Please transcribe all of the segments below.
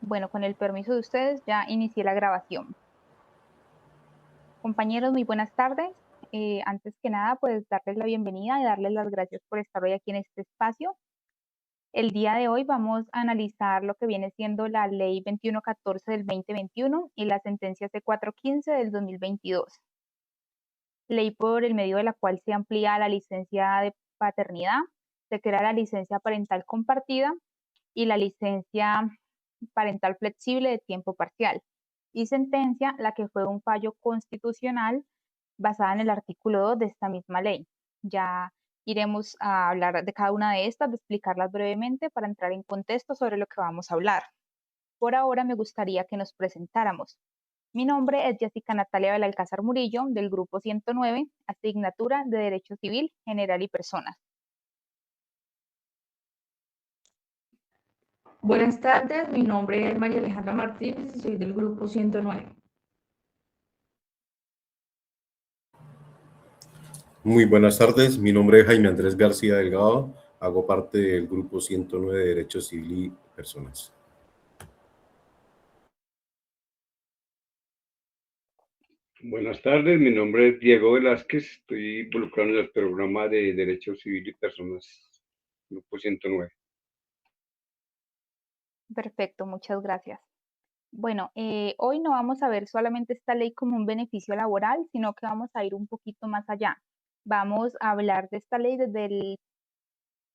Bueno, con el permiso de ustedes, ya inicié la grabación. Compañeros, muy buenas tardes. Antes que nada, pues darles la bienvenida y darles las gracias por estar hoy aquí en este espacio. El día de hoy vamos a analizar lo que viene siendo la Ley 2114 del 2021 y la sentencia C415 del 2022. Ley por el medio de la cual se amplía la licencia de paternidad, se crea la licencia parental compartida y la licencia parental flexible de tiempo parcial, y sentencia la que fue un fallo constitucional basada en el artículo 2 de esta misma ley. Ya iremos a hablar de cada una de estas, de explicarlas brevemente para entrar en contexto sobre lo que vamos a hablar. Por ahora me gustaría que nos presentáramos. Mi nombre es Jessica Natalia Belalcázar Murillo, del Grupo 109, asignatura de Derecho Civil, General y Personas. Buenas tardes, mi nombre es María Alejandra Martínez y soy del Grupo 109. Muy buenas tardes, mi nombre es Jaime Andrés García Delgado, hago parte del Grupo 109 de Derecho Civil y Personas. Buenas tardes, mi nombre es Diego Velázquez, estoy involucrado en el programa de Derecho Civil y Personas, Grupo 109. Perfecto, muchas gracias. Bueno, hoy no vamos a ver solamente esta ley como un beneficio laboral, sino que vamos a ir un poquito más allá. Vamos a hablar de esta ley desde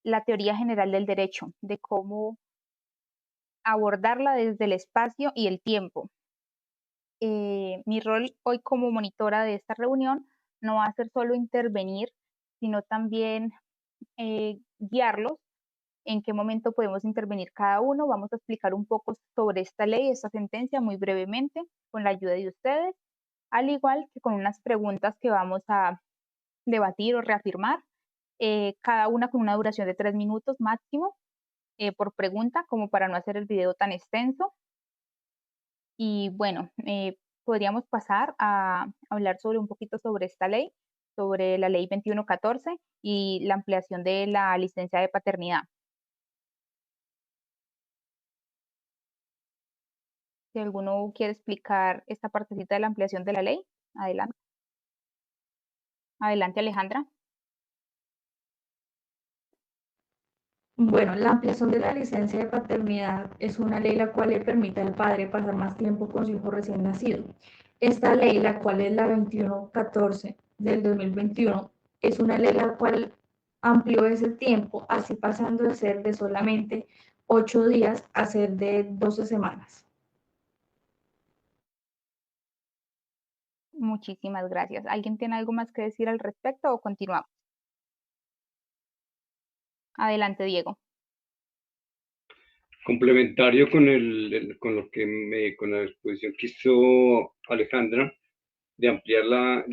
la teoría general del derecho, de cómo abordarla desde el espacio y el tiempo. Mi rol hoy como monitora de esta reunión no va a ser solo intervenir, sino también guiarlos en qué momento podemos intervenir cada uno. Vamos a explicar un poco sobre esta ley, esta sentencia muy brevemente, con la ayuda de ustedes, al igual que con unas preguntas que vamos a debatir o reafirmar, cada una con una duración de 3 minutos máximo por pregunta, como para no hacer el video tan extenso. Y bueno, podríamos pasar a hablar sobre un poquito sobre esta ley, sobre la ley 2114 y la ampliación de la licencia de paternidad. Si alguno quiere explicar esta partecita de la ampliación de la ley, adelante. Adelante, Alejandra. Bueno, la ampliación de la licencia de paternidad es una ley la cual le permite al padre pasar más tiempo con su hijo recién nacido. Esta ley, la cual es la 2114 del 2021, es una ley la cual amplió ese tiempo, así pasando de ser de solamente 8 días a ser de 12 semanas. Muchísimas gracias. ¿Alguien tiene algo más que decir al respecto o continuamos? Adelante, Diego. Complementario con con la exposición que hizo Alejandra de ampliar la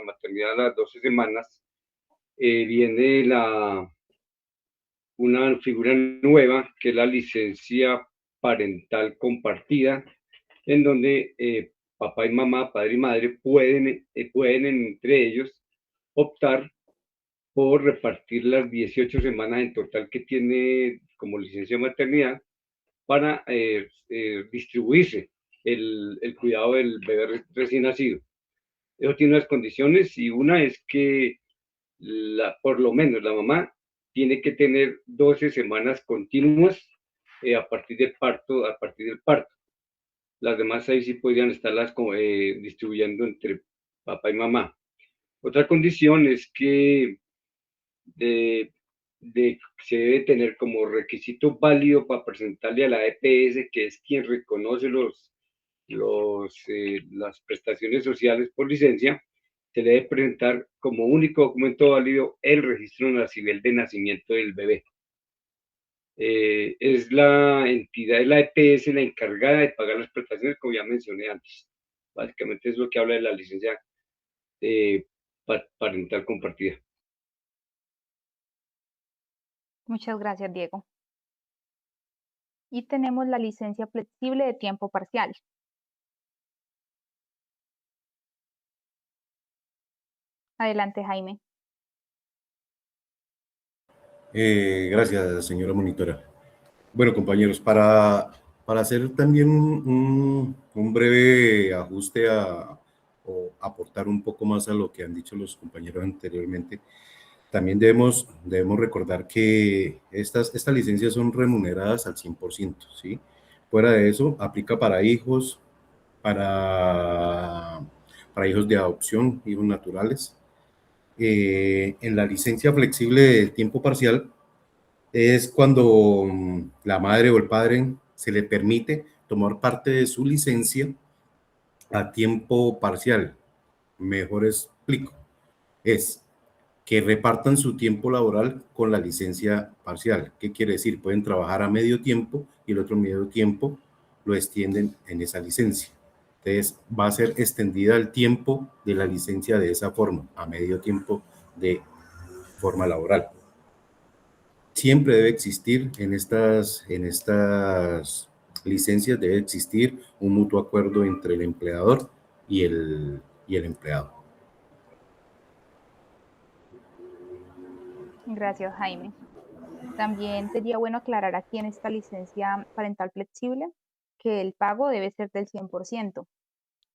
maternidad a las 12 semanas, viene una figura nueva que es la licencia parental compartida, en donde papá y mamá, padre y madre pueden entre ellos optar por repartir las 18 semanas en total que tiene como licencia de maternidad para distribuirse el cuidado del bebé recién nacido. Eso tiene unas condiciones y una es que por lo menos la mamá tiene que tener 12 semanas continuas a partir del parto. Las demás ahí sí podrían estarlas distribuyendo entre papá y mamá. Otra condición es que de, se debe tener como requisito válido para presentarle a la EPS, que es quien reconoce las prestaciones sociales por licencia, se le debe presentar como único documento válido el registro civil de nacimiento del bebé. Es la entidad de la EPS la encargada de pagar las prestaciones, como ya mencioné antes. Básicamente es lo que habla de la licencia parental compartida. Muchas gracias, Diego. Y tenemos la licencia flexible de tiempo parcial. Adelante, Jaime. Gracias, señora monitora. Bueno, compañeros, para hacer también un breve ajuste o aportar un poco más a lo que han dicho los compañeros anteriormente, también debemos recordar que estas licencias son remuneradas al 100%, ¿sí? Fuera de eso, aplica para hijos, para, hijos de adopción, hijos naturales. En la licencia flexible de tiempo parcial, es cuando la madre o el padre se le permite tomar parte de su licencia a tiempo parcial. Mejor explico. Es que repartan su tiempo laboral con la licencia parcial. ¿Qué quiere decir? Pueden trabajar a medio tiempo y el otro medio tiempo lo extienden en esa licencia. Entonces, va a ser extendida el tiempo de la licencia de esa forma, a medio tiempo de forma laboral. Siempre debe existir en estas licencias, debe existir un mutuo acuerdo entre el empleador y el empleado. Gracias, Jaime. También sería bueno aclarar aquí en esta licencia parental flexible que el pago debe ser del 100%,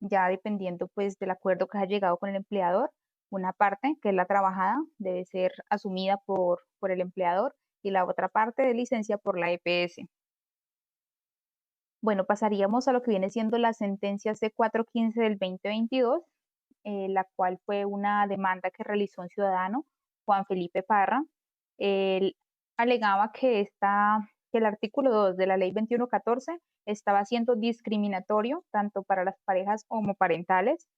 ya dependiendo pues del acuerdo que haya llegado con el empleador. Una parte, que es la trabajada, debe ser asumida por el empleador y la otra parte de licencia por la EPS. Bueno, pasaríamos a lo que viene siendo la sentencia C415 del 2022, la cual fue una demanda que realizó un ciudadano, Juan Felipe Parra. Él alegaba que el artículo 2 de la ley 2114 estaba siendo discriminatorio tanto para las parejas homoparentales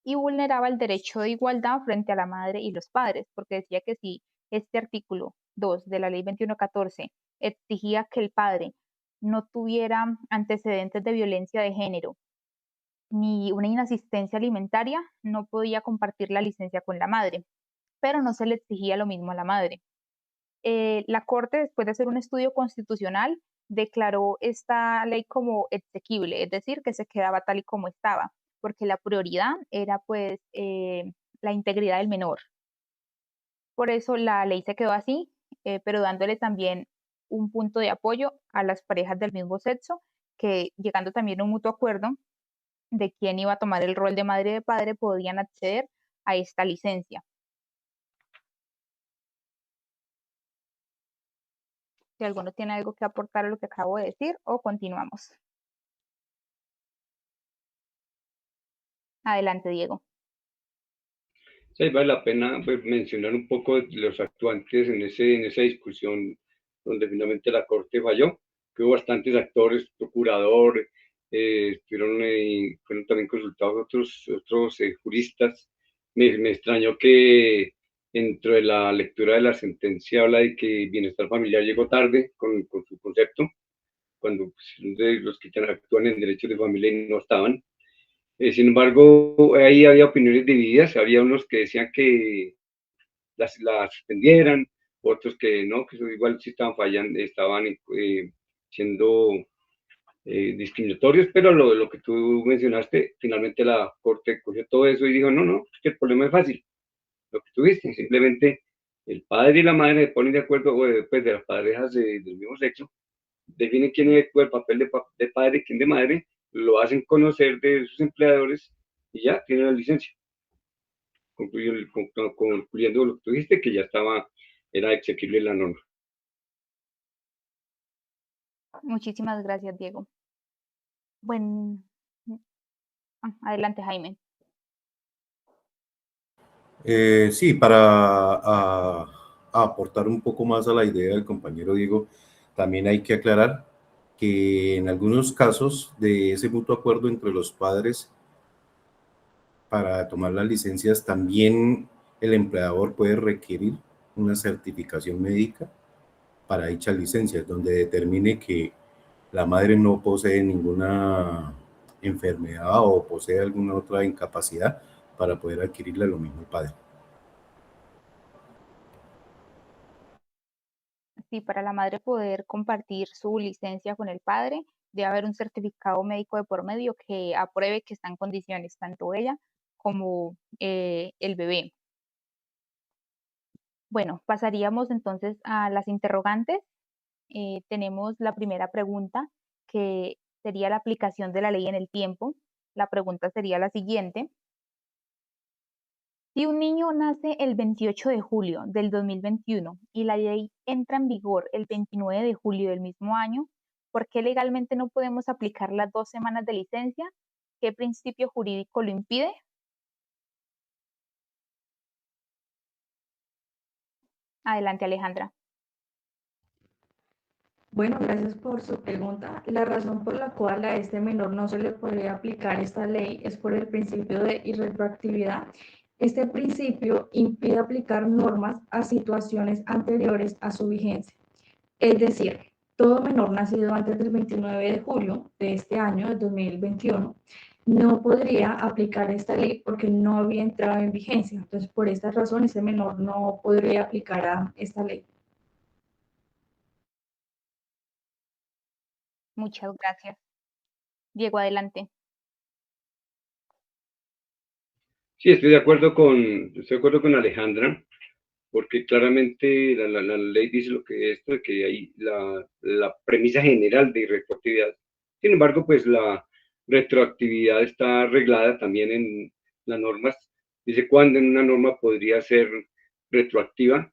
y vulneraba el derecho de igualdad frente a la madre y los padres, porque decía que si este artículo 2 de la ley 2114 exigía que el padre no tuviera antecedentes de violencia de género ni una inasistencia alimentaria, no podía compartir la licencia con la madre, pero no se le exigía lo mismo a la madre. La Corte, después de hacer un estudio constitucional, declaró esta ley como exequible, es decir, que se quedaba tal y como estaba, porque la prioridad era pues la integridad del menor. Por eso la ley se quedó así, pero dándole también un punto de apoyo a las parejas del mismo sexo, que llegando también a un mutuo acuerdo de quién iba a tomar el rol de madre y de padre, podían acceder a esta licencia. Si alguno tiene algo que aportar a lo que acabo de decir, o continuamos. Adelante, Diego. Sí, vale la pena pues, mencionar un poco de los actuantes en esa discusión donde finalmente la Corte falló, que hubo bastantes actores, procurador, fueron también consultados otros juristas. Me extrañó que dentro de la lectura de la sentencia habla de que bienestar familiar llegó tarde con su concepto, cuando pues, de los que actúan en derechos de familia no estaban. Sin embargo, ahí había opiniones divididas, había unos que decían que las suspendieran, otros que no, que igual sí estaban fallando, estaban siendo discriminatorios, pero lo que tú mencionaste, finalmente la Corte cogió todo eso y dijo, no, es que el problema es fácil, lo que tuviste, simplemente el padre y la madre se ponen de acuerdo, pues de las parejas del mismo sexo, definen quién es el papel de padre y quién de madre, lo hacen conocer de sus empleadores y ya tienen la licencia. Concluyendo lo que tú dijiste, que ya era exequible la norma. Muchísimas gracias, Diego. Bueno, adelante, Jaime. Sí, para aportar un poco más a la idea del compañero Diego, también hay que aclarar que en algunos casos de ese mutuo acuerdo entre los padres para tomar las licencias, también el empleador puede requerir una certificación médica para dicha licencia, donde determine que la madre no posee ninguna enfermedad o posee alguna otra incapacidad para poder adquirirla, lo mismo el padre. Sí, para la madre poder compartir su licencia con el padre, debe haber un certificado médico de por medio que apruebe que está en condiciones, tanto ella como el bebé. Bueno, pasaríamos entonces a las interrogantes. tenemos la primera pregunta, que sería la aplicación de la ley en el tiempo. La pregunta sería la siguiente. Si un niño nace el 28 de julio del 2021 y la ley entra en vigor el 29 de julio del mismo año, ¿por qué legalmente no podemos aplicar las 2 semanas de licencia? ¿Qué principio jurídico lo impide? Adelante, Alejandra. Bueno, gracias por su pregunta. La razón por la cual a este menor no se le podría aplicar esta ley es por el principio de irretroactividad. Este principio impide aplicar normas a situaciones anteriores a su vigencia. Es decir, todo menor nacido antes del 29 de julio de este año, del 2021, no podría aplicar esta ley porque no había entrado en vigencia. Entonces, por esta razón, ese menor no podría aplicar a esta ley. Muchas gracias. Diego, adelante. Sí, estoy de acuerdo con Alejandra, porque claramente la ley dice lo que es esto, que hay la premisa general de retroactividad. Sin embargo, pues la retroactividad está arreglada también en las normas. Dice cuándo en una norma podría ser retroactiva,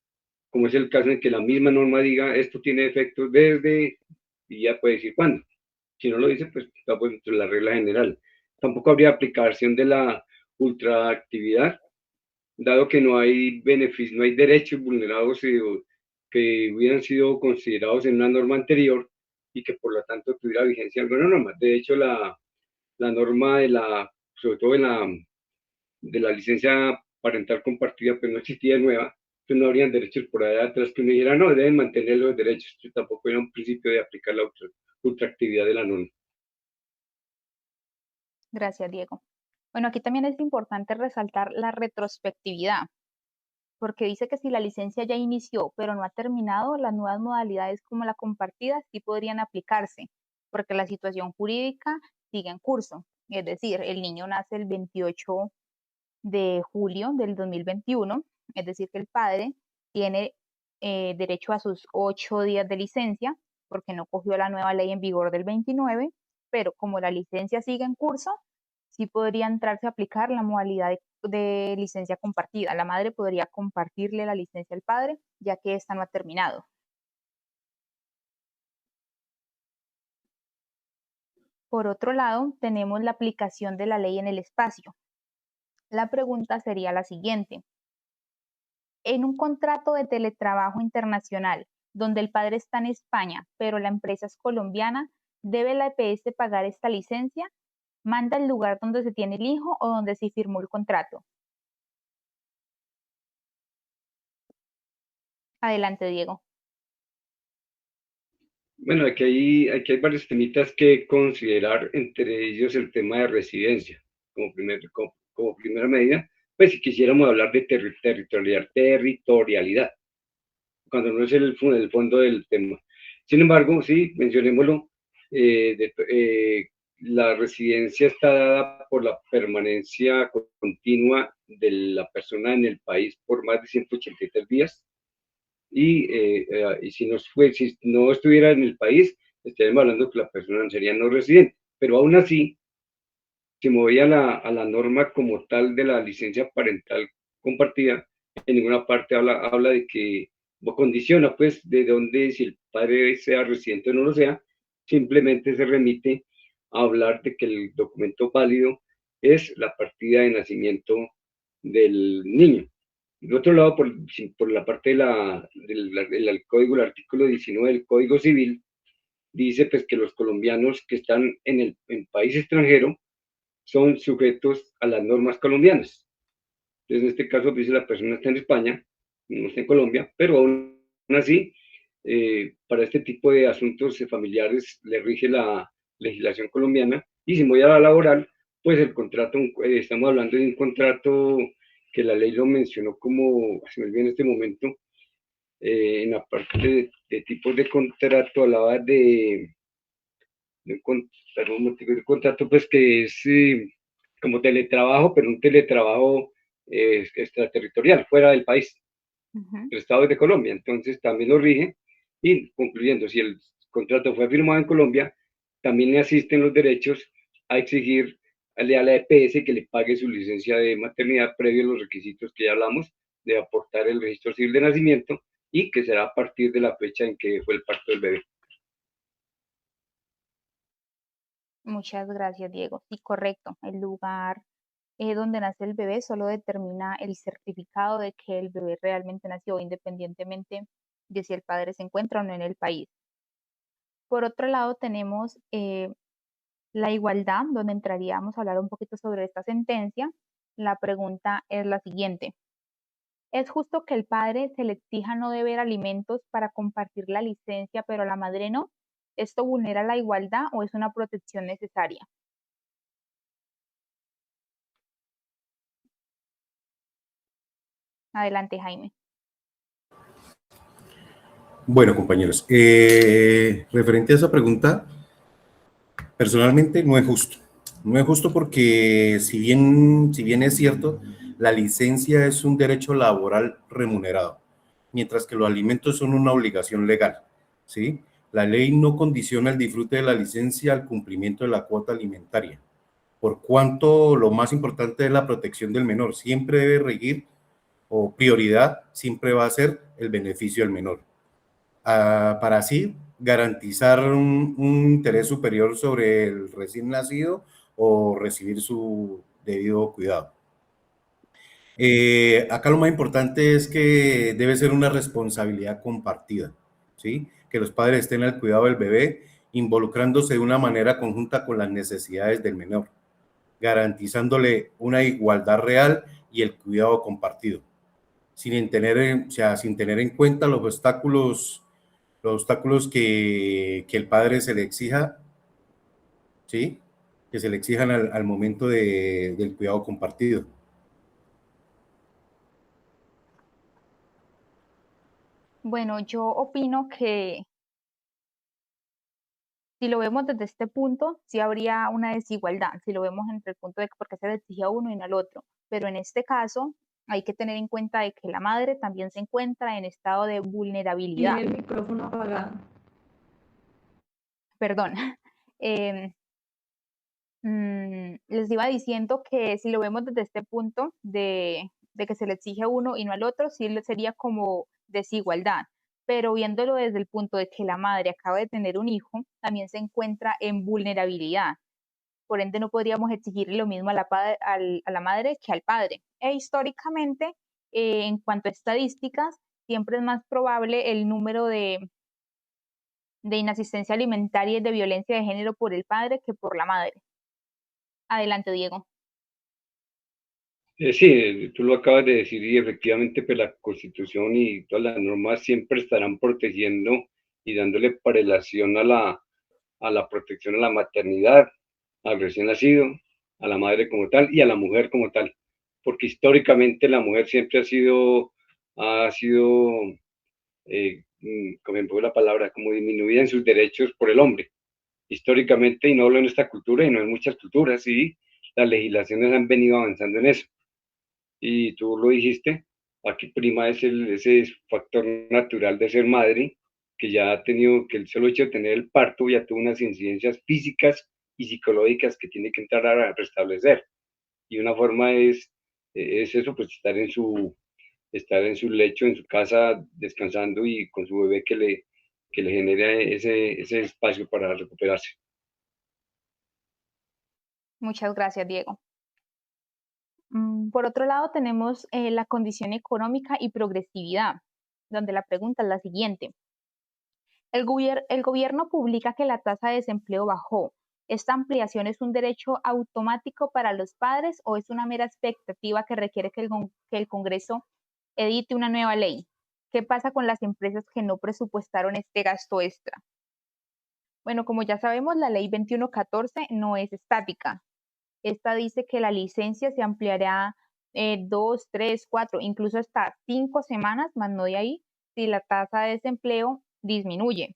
como es el caso en que la misma norma diga esto tiene efectos desde, y ya puede decir cuándo. Si no lo dice, pues está pues, dentro de la regla general. Tampoco habría aplicación de la ultraactividad, dado que no hay beneficios, no hay derechos vulnerados que hubieran sido considerados en una norma anterior y que por lo tanto tuviera vigencia alguna norma. De hecho, la norma sobre todo de la licencia parental compartida, pues no existía nueva, pues no habrían derechos por allá atrás que uno dijera, no, deben mantener los derechos. Esto tampoco era un principio de aplicar la ultraactividad de la norma. Gracias, Diego. Bueno, aquí también es importante resaltar la retrospectividad, porque dice que si la licencia ya inició pero no ha terminado, las nuevas modalidades como la compartida sí podrían aplicarse, porque la situación jurídica sigue en curso. Es decir, el niño nace el 28 de julio del 2021, es decir, que el padre tiene derecho a sus 8 días de licencia, porque no cogió la nueva ley en vigor del 29, pero como la licencia sigue en curso, sí podría entrarse a aplicar la modalidad de licencia compartida. La madre podría compartirle la licencia al padre, ya que esta no ha terminado. Por otro lado, tenemos la aplicación de la ley en el espacio. La pregunta sería la siguiente. En un contrato de teletrabajo internacional, donde el padre está en España, pero la empresa es colombiana, ¿debe la EPS pagar esta licencia? ¿Manda el lugar donde se tiene el hijo o donde se firmó el contrato? Adelante, Diego. Bueno, aquí hay varios temitas que considerar, entre ellos el tema de residencia, como primera medida, pues si quisiéramos hablar de territorialidad, cuando no es el fondo del tema. Sin embargo, sí, mencionémoslo, la residencia está dada por la permanencia continua de la persona en el país por más de 183 días, y si no estuviera en el país, estaríamos hablando que la persona sería no residente, pero aún así, si me voy a la norma como tal de la licencia parental compartida, en ninguna parte habla de que, o condiciona pues de dónde, si el padre sea residente o no lo sea, simplemente se remite a hablar de que el documento válido es la partida de nacimiento del niño. De otro lado, por la parte del código, el artículo 19 del Código Civil, dice pues que los colombianos que están en país extranjero son sujetos a las normas colombianas. Entonces, en este caso, dice la persona está en España, no está en Colombia, pero aún así, para este tipo de asuntos familiares le rige la legislación colombiana. Y si voy a la laboral, pues el contrato, estamos hablando de un contrato que la ley lo mencionó como, se me olvidó en este momento, en la parte de tipos de contrato, hablaba de un contrato pues que es como teletrabajo, pero un teletrabajo extraterritorial, fuera del país, el Estado de Colombia. Entonces también lo rige Y concluyendo, si el contrato fue firmado en Colombia, también le asisten los derechos a exigir a la EPS que le pague su licencia de maternidad previo a los requisitos que ya hablamos, de aportar el registro civil de nacimiento y que será a partir de la fecha en que fue el parto del bebé. Muchas gracias, Diego. Sí, correcto. El lugar donde nace el bebé solo determina el certificado de que el bebé realmente nació, independientemente de si el padre se encuentra o no en el país. Por otro lado, tenemos la igualdad, donde entraríamos a hablar un poquito sobre esta sentencia. La pregunta es la siguiente. ¿Es justo que el padre se le exija no deber alimentos para compartir la licencia, pero a la madre no? ¿Esto vulnera la igualdad o es una protección necesaria? Adelante, Jaime. Bueno, compañeros, referente a esa pregunta, personalmente no es justo. No es justo porque si bien es cierto, la licencia es un derecho laboral remunerado, mientras que los alimentos son una obligación legal, ¿sí? La ley no condiciona el disfrute de la licencia al cumplimiento de la cuota alimentaria, por cuanto lo más importante es la protección del menor. Siempre debe regir o prioridad siempre va a ser el beneficio del menor, para así garantizar un interés superior sobre el recién nacido o recibir su debido cuidado. Acá lo más importante es que debe ser una responsabilidad compartida, ¿sí? Que los padres estén al cuidado del bebé, involucrándose de una manera conjunta con las necesidades del menor, garantizándole una igualdad real y el cuidado compartido, sin tener, o sea, sin tener en cuenta los obstáculos que el padre se le exija, ¿sí? Que se le exijan al momento del cuidado compartido. Bueno, yo opino que si lo vemos desde este punto, sí habría una desigualdad, si lo vemos entre el punto de por qué se le exige a uno y no al otro. Pero en este caso, hay que tener en cuenta de que la madre también se encuentra en estado de vulnerabilidad. Tiene el micrófono apagado. Perdón. Les iba diciendo que si lo vemos desde este punto de que se le exige a uno y no al otro, sí sería como desigualdad. Pero viéndolo desde el punto de que la madre acaba de tener un hijo, también se encuentra en vulnerabilidad. Por ende, no podríamos exigirle lo mismo a la madre que al padre. E históricamente, en cuanto a estadísticas, siempre es más probable el número de inasistencia alimentaria y de violencia de género por el padre que por la madre. Adelante, Diego. Sí, tú lo acabas de decir y efectivamente pues la Constitución y todas las normas siempre estarán protegiendo y dándole prelación a la protección a la maternidad, al recién nacido, a la madre como tal y a la mujer como tal, porque históricamente la mujer siempre ha sido como me la palabra, como disminuida en sus derechos por el hombre, históricamente, y no hablo en esta cultura y no en muchas culturas, y las legislaciones han venido avanzando en eso. Y tú lo dijiste, aquí prima es ese factor natural de ser madre, que ya ha tenido, que el solo hecho de tener el parto ya tuvo unas incidencias físicas y psicológicas que tiene que entrar a restablecer. Y una forma es eso, pues estar en su lecho, en su casa, descansando y con su bebé que le genere ese espacio para recuperarse. Muchas gracias, Diego. Por otro lado, tenemos la condición económica y progresividad, donde la pregunta es la siguiente. El gobierno publica que la tasa de desempleo bajó. ¿Esta ampliación es un derecho automático para los padres o es una mera expectativa que requiere que el Congreso edite una nueva ley? ¿Qué pasa con las empresas que no presupuestaron este gasto extra? Bueno, como ya sabemos, la ley 2114 no es estática. Esta dice que la licencia se ampliará 2, 3, 4, incluso hasta 5 semanas, más no de ahí, si la tasa de desempleo disminuye.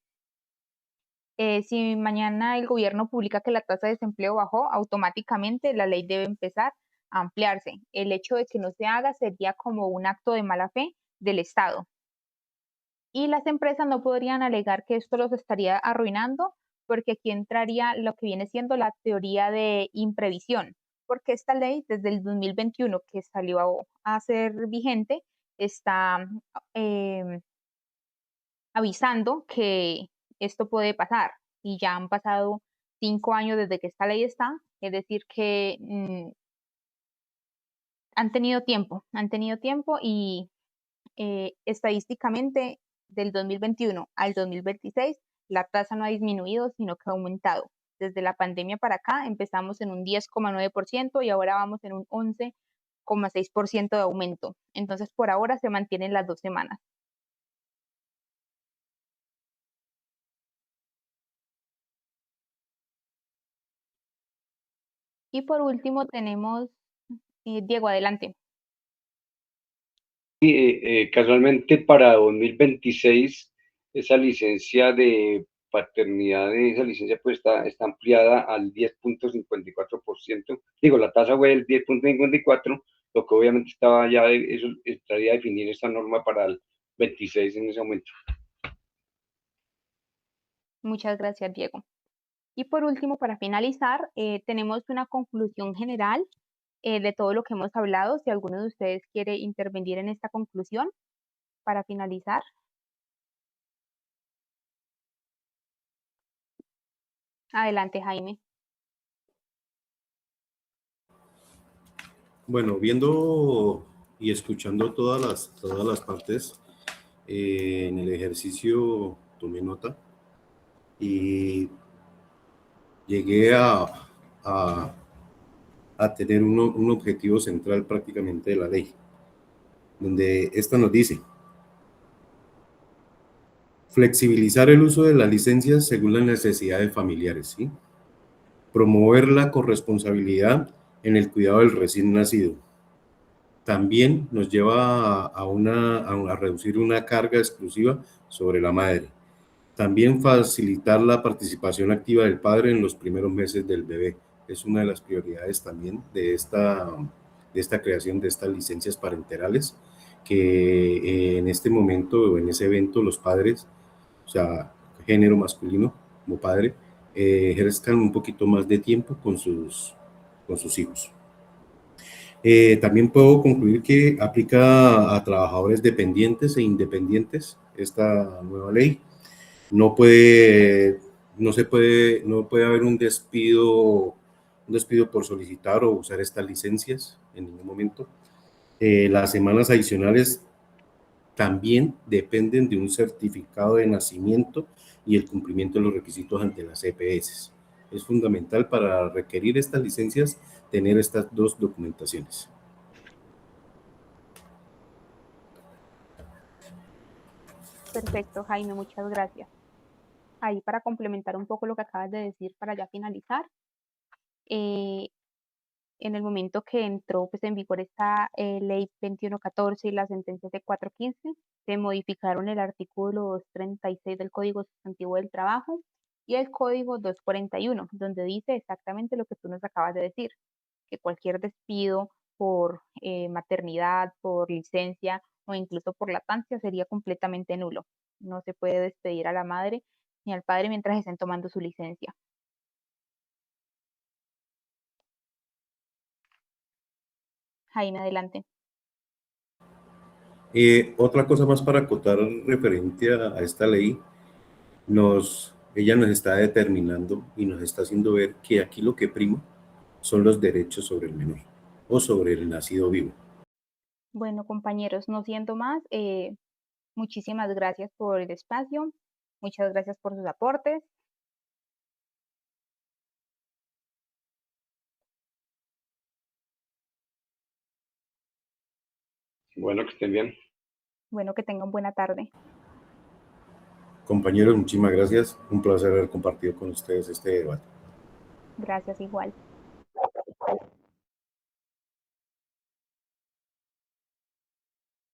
Si mañana el gobierno publica que la tasa de desempleo bajó, automáticamente la ley debe empezar a ampliarse. El hecho de que no se haga sería como un acto de mala fe del Estado. Y las empresas no podrían alegar que esto los estaría arruinando, porque aquí entraría lo que viene siendo la teoría de imprevisión, porque esta ley desde el 2021 que salió a ser vigente está avisando que esto puede pasar y ya han pasado 5 años desde que esta ley está, es decir que han tenido tiempo y estadísticamente del 2021 al 2026 la tasa no ha disminuido, sino que ha aumentado. Desde la pandemia para acá empezamos en un 10,9% y ahora vamos en un 11,6% de aumento. Entonces, por ahora se mantienen las 2 semanas. Y por último tenemos, Diego, adelante. Casualmente para 2026 esa licencia de paternidad, esa licencia pues está ampliada al 10,54%. Digo, la tasa fue del 10,54, lo que obviamente estaba ya, eso estaría a definir esta norma para el 26 en ese momento. Muchas gracias, Diego. Y por último, para finalizar, tenemos una conclusión general de todo lo que hemos hablado. Si alguno de ustedes quiere intervenir en esta conclusión para finalizar. Adelante, Jaime. Bueno, viendo y escuchando todas las partes, en el ejercicio tomé nota y llegué a tener un objetivo central prácticamente de la ley, donde esta nos dice flexibilizar el uso de las licencias según las necesidades familiares, ¿sí? Promover la corresponsabilidad en el cuidado del recién nacido. También nos lleva a reducir una carga exclusiva sobre la madre. También facilitar la participación activa del padre en los primeros meses del bebé. Es una de las prioridades también de esta creación de estas licencias parenterales, que en este momento o en ese evento los padres, o sea, género masculino como padre, ejerzan un poquito más de tiempo con sus hijos. También puedo concluir que aplica a trabajadores dependientes e independientes esta nueva ley. No puede haber un despido por solicitar o usar estas licencias en ningún momento. Las semanas adicionales también dependen de un certificado de nacimiento y el cumplimiento de los requisitos ante las EPS. Es fundamental para requerir estas licencias tener estas dos documentaciones. Perfecto, Jaime, muchas gracias. Ahí para complementar un poco lo que acabas de decir para ya finalizar, en el momento que entró pues, en vigor esta ley 2114 y la sentencia de 415, se modificaron el artículo 236 del Código Sustantivo del Trabajo y el Código 241, donde dice exactamente lo que tú nos acabas de decir, que cualquier despido por maternidad, por licencia o incluso por lactancia sería completamente nulo. No se puede despedir a la madre ni al padre mientras estén tomando su licencia. Jaime, adelante. Otra cosa más para acotar referente a esta ley, ella nos está determinando y nos está haciendo ver que aquí lo que prima son los derechos sobre el menor o sobre el nacido vivo. Bueno, compañeros, no siendo más, muchísimas gracias por el espacio, muchas gracias por sus aportes. Bueno, que estén bien. Bueno, que tengan buena tarde. Compañeros, muchísimas gracias. Un placer haber compartido con ustedes este debate. Gracias igual.